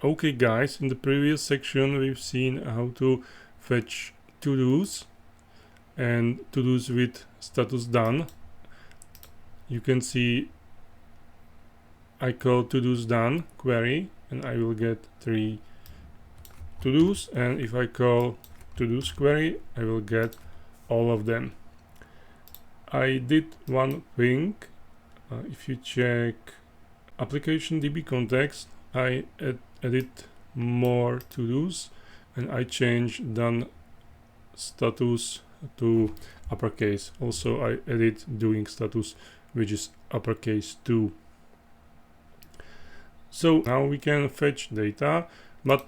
Okay guys, in the previous section we've seen how to fetch to-dos and to-dos with status done. You can see I call to-dos done query and I will get 3 to-dos, and if I call to-dos query I will get all of them. I did one thing. If you check application DB context, I added more to-dos and I changed done status to uppercase. Also I added doing status, which is uppercase 2. So now we can fetch data, but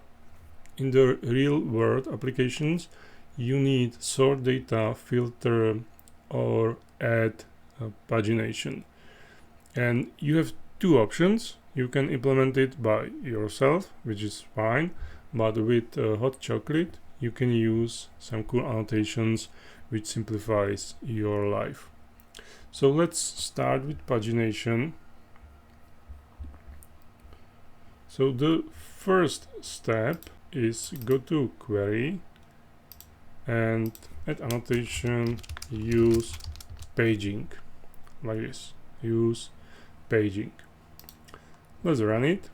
in the real world applications you need sort data, filter, or add pagination. And you have two options. You can implement it by yourself, which is fine, but with Hot Chocolate you can use some cool annotations which simplifies your life. So let's start with pagination. So the first step is go to query and add annotation UsePaging, like this, UsePaging. Let's run it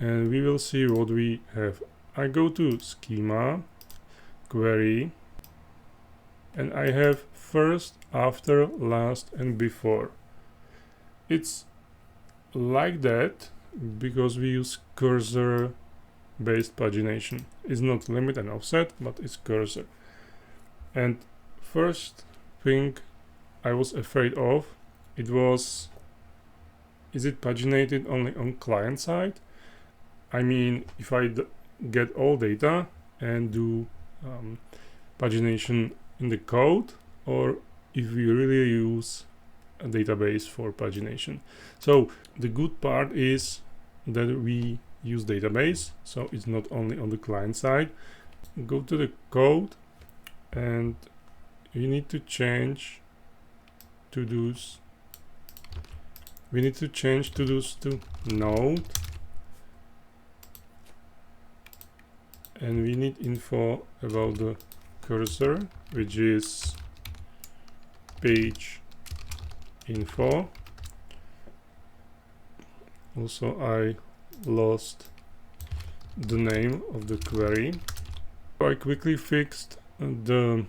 and we will see what we have. I go to schema, query, and I have first, after, last, and before. It's like that because we use cursor based pagination. It's not limit and offset, but it's cursor. And first thing I was afraid of, it was, is it paginated only on client side? I mean, if I get all data and do pagination in the code, or if we really use a database for pagination. So the good part is that we use database, so it's not only on the client side. Go to the code and you need to change to-dos. We need to change to-dos to node, and we need info about the cursor, which is page info. Also I lost the name of the query. I quickly fixed the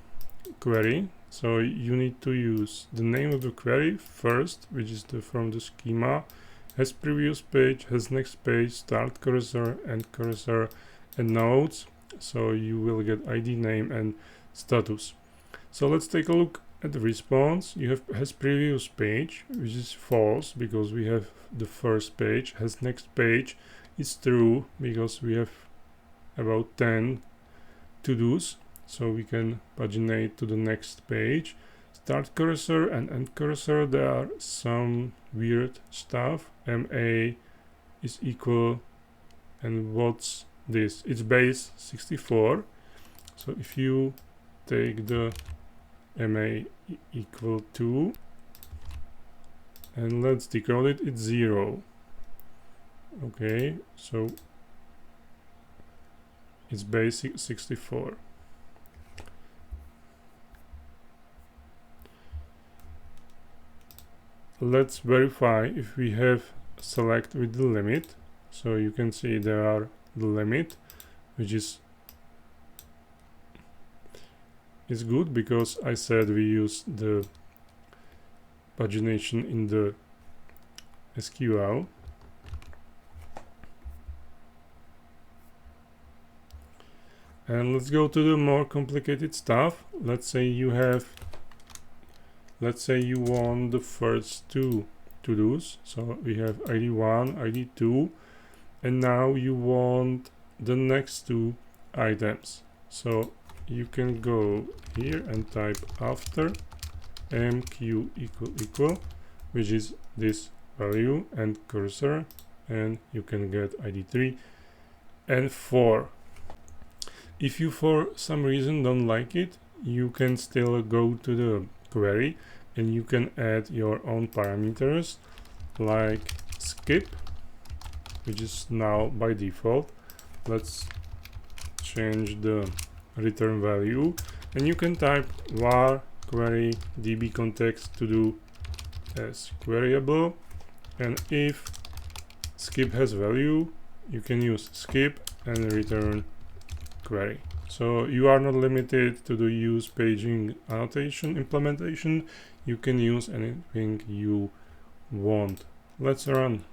query. So you need to use the name of the query first, which is from the schema, has previous page, has next page, start cursor, end cursor, and nodes. So you will get ID, name, and status. So let's take a look at the response. You have has previous page, which is false because we have the first page. Has next page is true because we have about 10 to-dos. So we can paginate to the next page. Start cursor and end cursor, there are some weird stuff. MA is equal, and what's this? It's base 64. So if you take the MA equal 2 and let's decode it, it's 0. Okay, so it's base 64. Let's verify if we have select with the limit. So you can see there are the limit, which is good because I said we use the pagination in the SQL. And let's go to the more complicated stuff. Let's say you want the first two to-dos. So we have ID1, ID2, and now you want the next two items. So you can go here and type after mq equal, which is this value, and cursor, and you can get ID3 and 4. If you for some reason don't like it, you can still go to the query and you can add your own parameters like skip which is now by default. Let's change the return value, and you can type var query db context to do as queryable, and if skip has value, you can use skip and return query. So you are not limited to the UsePaging annotation implementation. You can use anything you want. Let's run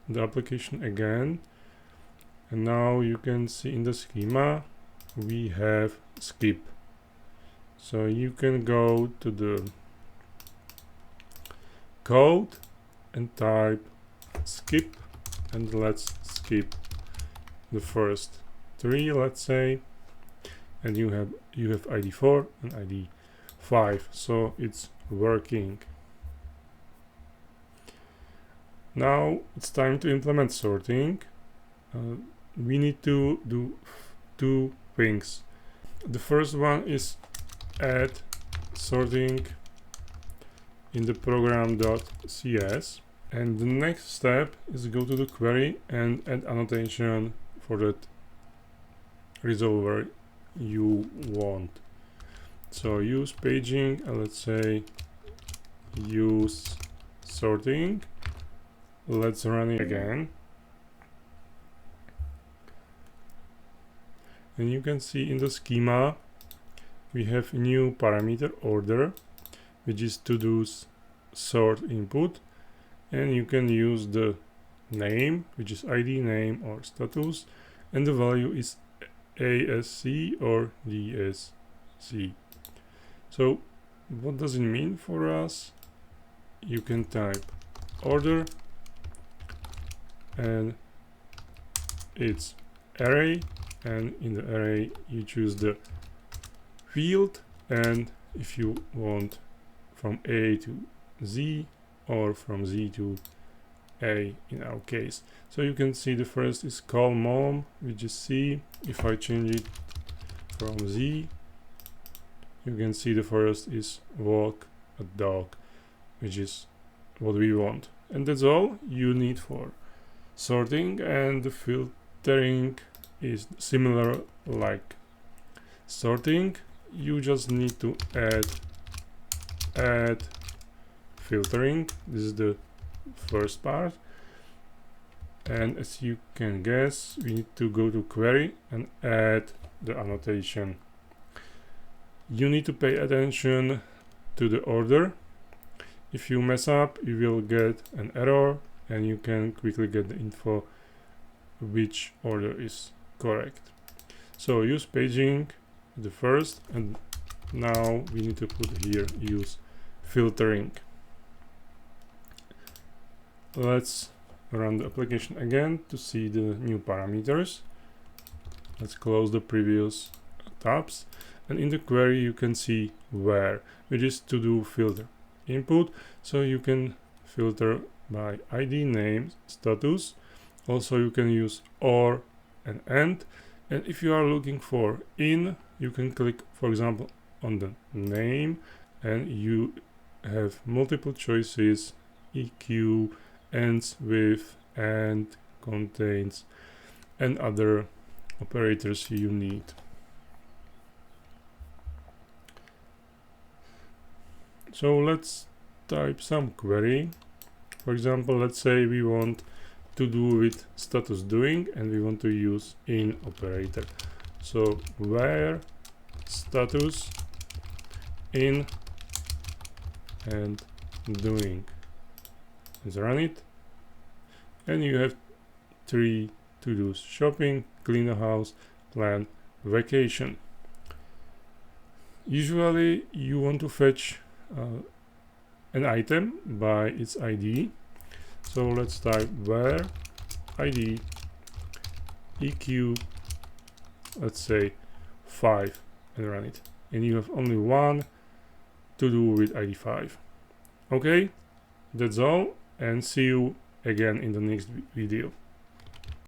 the application again, and now you can see in the schema we have skip. So you can go to the code and type skip, and let's skip the first 3, let's say, and you have ID 4 and ID 5, so it's working. Now it's time to implement sorting. We need to do 2 things. The first one is add sorting in the program.cs, and the next step is go to the query and add annotation for that resolver you want. So UsePaging, let's say UseSorting. Let's run it again, and you can see in the schema we have new parameter order, which is to do sort input, and you can use the name, which is ID name or status, and the value is ASC or DSC. So what does it mean for us? You can type order, and it's array, and in the array you choose the field, and if you want from A to Z or from Z to A in our case. So you can see the first is call mom, which is C. If I change it from Z, you can see the first is walk a dog, which is what we want. And that's all you need for sorting, and the filtering is similar like sorting. You just need to add filtering. This is the first part, and as you can guess, we need to go to query and add the annotation. You need to pay attention to the order. If you mess up, you will get an error, and you can quickly get the info which order is correct. So UsePaging the first, and now we need to put here UseFiltering. Let's run the application again to see the new parameters. Let's close the previous tabs, and in the query you can see where, which is to do filter input. So you can filter by ID name status. Also you can use or and end, and if you are looking for in, you can click, for example, on the name, and you have multiple choices: EQ, ends with, and contains, and other operators you need. So let's type some query. For example, let's say we want to do with status doing, and we want to use in operator. So where status in and doing. Let's run it, and you have 3 to-dos: shopping, clean the house, plan vacation. Usually you want to fetch an item by its ID. So let's type where ID EQ, let's say 5, and run it, and you have only one to do with ID 5. Okay, that's all, and see you again in the next video.